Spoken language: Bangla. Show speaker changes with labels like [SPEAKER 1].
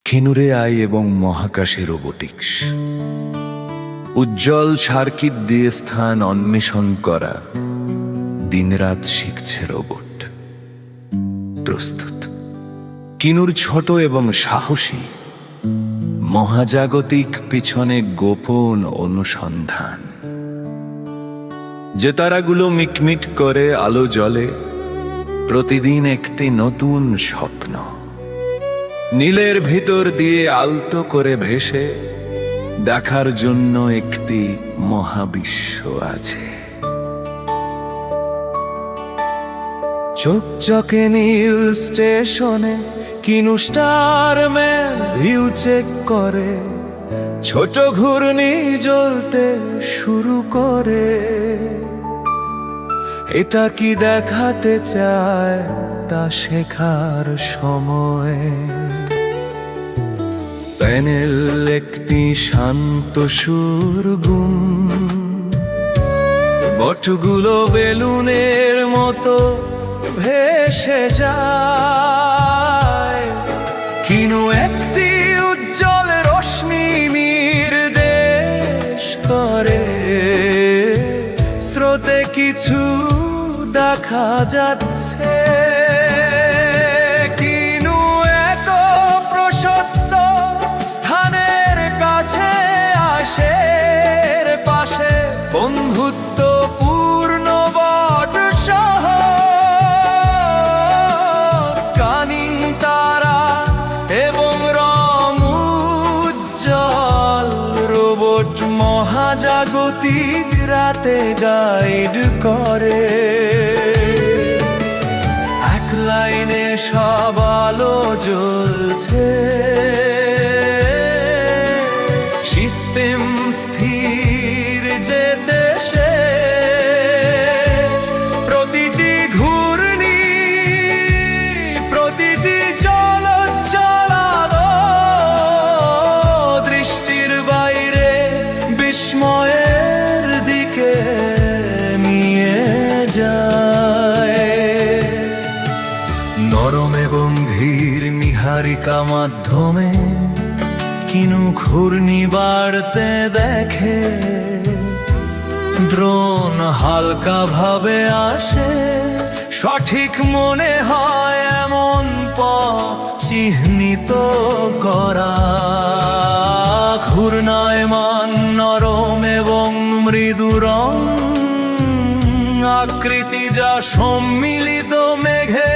[SPEAKER 1] কিনুরে আই এবং মহাকাশে রোবোটিক্স। উজ্জ্বল সার্কিট দিয়ে স্থান অন্বেষণ করা, দিনরাত শিখছে রোবট। প্রস্তুত কিনুর ছোট এবং সাহসী, মহাজাগতিক পিছনে গোপন অনুসন্ধান। যে তারাগুলো মিটমিট করে আলো জ্বলে, প্রতিদিন একটি নতুন স্বপ্ন। নীলের ভিতর দিয়ে আলতো করে ভেসে দেখার জন্য একটি মহাবিশ্ব আছে। চকচকে নীল স্টেশনে কিনু স্টারম্যান ভিউ চেক করে, ছোট ঘূর্ণি জ্বলতে শুরু করে। এটা কি দেখাতে চায় তা শেখার সময়। প্যানেল একটি শান্ত সুরগুম, বটগুলো বেলুনের মতো ভেসে যায়। কিনু একটি উজ্জ্বল রশ্মি নির্দেশ করে, স্রোতে কিছু দেখা যাচ্ছে। কিনু এত প্রশস্ত স্থানের কাছে আসে, পাশে বন্ধুত্বপূর্ণ বট সহ স্ক্যানিং তারা এবং রং উজ্জ্বল রোবট মহাজাগতিক রাতে গাইড করে। এক লাইনে সব আলো জ্বলছে, সিস্টেম স্থির যেতে শেষ। প্রতিটি ঘূর্ণি, প্রতিটি চলচ্চল আলো দৃষ্টির বাইরে বিস্ময়ের দিকে নিয়ে যায়। নরম এবং ধীর নীহারিকা মাধ্যমে কিনু ঘূর্ণি বাড়তে দেখে। ড্রোন হালকা ভাবে আসে, সঠিক মনে হয় এমন পথ চিহ্নিত করা। ঘূর্ণায়মান নরম এবং মৃদু রং, আকৃতি যা সম্মিলিত মেঘে